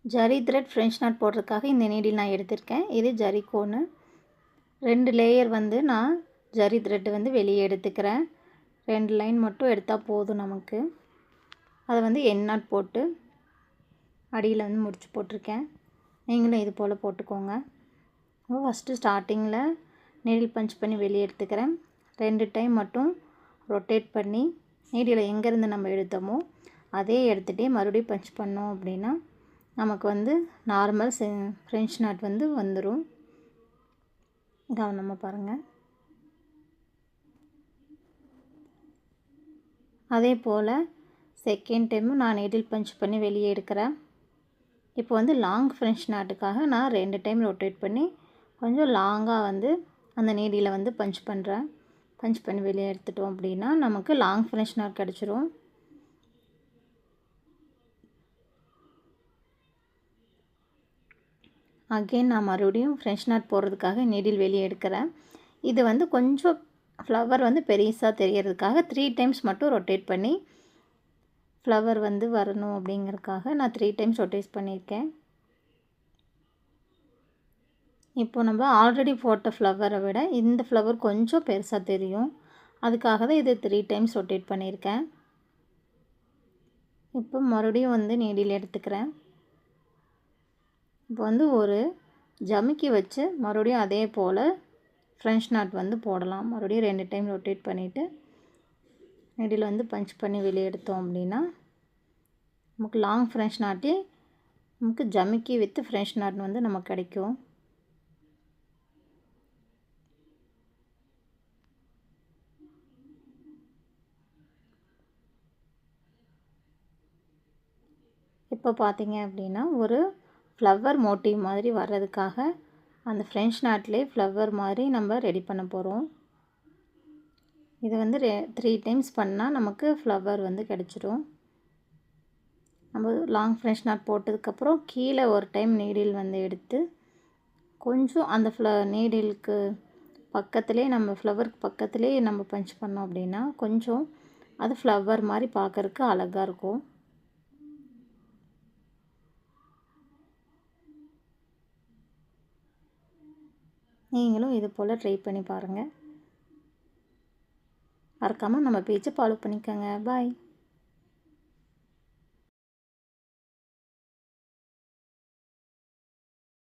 Zari thread French not போடுறதுக்காக இந்த needle நான் எடுத்திருக்கேன். இது ஜரி கோனு. 2 லேயர் வந்து நான் ஜரி த்ரெட் வந்து வெளியே எடுத்துக்கிறேன். 2 லைன் மட்டும் எடுத்தால் போதும் நமக்கு. அதை வந்து எண்ட் நாட் போட்டு அடியில் வந்து முடிச்சு போட்டிருக்கேன். நீங்களும் இது போல் போட்டுக்கோங்க. ஃபஸ்ட்டு ஸ்டார்டிங்கில் நீடில் பஞ்ச் பண்ணி வெளியே எடுத்துக்கிறேன். 2 டைம் மட்டும் ரொட்டேட் பண்ணி நீடில் எங்கேருந்து நம்ம எடுத்தோமோ அதே எடுத்துகிட்டே மறுபடியும் பஞ்ச் பண்ணோம் அப்படின்னா நமக்கு வந்து நார்மல் ஃப்ரெஞ்ச் நாட் வந்து வந்துடும். கவனமாக பாருங்கள். அதே போல் செகண்ட் டைமும் நான் நீடில் பஞ்ச் பண்ணி வெளியே எடுக்கிறேன். இப்போ வந்து லாங் ஃப்ரெஞ்ச் நாட்டுக்காக நான் 2 டைம் ரொட்டேட் பண்ணி கொஞ்சம் லாங்காக வந்து அந்த நீடியில் வந்து பஞ்ச் பண்ணுறேன். பஞ்ச் பண்ணி வெளியே எடுத்துட்டோம் அப்படின்னா நமக்கு லாங் ஃப்ரெஞ்ச் நாட் கிடச்சிரும். அகெயின் நான் மறுபடியும் ஃப்ரெஞ்ச் நாட் போடுறதுக்காக நீடில் வெளியே எடுக்கிறேன். இது வந்து கொஞ்சம் ஃப்ளவர் வந்து பெருசாக தெரியறதுக்காக 3 டைம்ஸ் மட்டும் ரொட்டேட் பண்ணி ஃப்ளவர் வந்து வரணும் அப்படிங்கிறதுக்காக நான் 3 டைம்ஸ் ரொட்டேட் பண்ணியிருக்கேன். இப்போ நம்ம ஆல்ரெடி போட்ட ஃப்ளவரை விட இந்த ஃப்ளவர் கொஞ்சம் பெருசாக தெரியும். அதுக்காக தான் இது 3 டைம்ஸ் ரொட்டேட் பண்ணியிருக்கேன். இப்போ மறுபடியும் வந்து நீடில் எடுத்துக்கிறேன். இப்போ வந்து ஒரு ஜமிக்கி வச்சு மறுபடியும் அதே போல் ஃப்ரெஞ்ச் நாட் வந்து போடலாம். மறுபடியும் 2 டைம் ரொட்டேட் பண்ணிவிட்டு நீடில் வந்து பஞ்ச் பண்ணி வெளியே எடுத்தோம் அப்படின்னா நமக்கு லாங் ஃப்ரெஞ்ச் நாட்டே நமக்கு ஜமிக்கி வித் ஃப்ரெஞ்ச் நாட் வந்து நமக்கு கிடைக்கும். இப்போ பார்த்தீங்க அப்படின்னா ஒரு ஃப்ளவர் மோட்டிவ் மாதிரி வர்றதுக்காக அந்த ஃப்ரெஞ்ச் நாட்லேயே ஃப்ளவர் மாதிரி நம்ம ரெடி பண்ண போகிறோம். இது வந்து 3 டைம்ஸ் பண்ணால் நமக்கு ஃப்ளவர் வந்து கிடச்சிரும். நம்ம லாங் ஃப்ரெஞ்ச் நாட் போட்டதுக்கப்புறம் கீழே ஒரு டைம் நீடில் வந்து எடுத்து கொஞ்சம் அந்த நீடிலுக்கு பக்கத்துலேயே நம்ம ஃப்ளவருக்கு பக்கத்துலேயே நம்ம பஞ்ச் பண்ணோம் அப்படின்னா கொஞ்சம் அது ஃப்ளவர் மாதிரி பார்க்குறதுக்கு அழகாக இருக்கும். நீங்களும் இது போல் ட்ரை பண்ணி பாருங்கள். மறக்காமல் நம்ம பேஜை ஃபாலோ பண்ணிக்கோங்க. பாய்.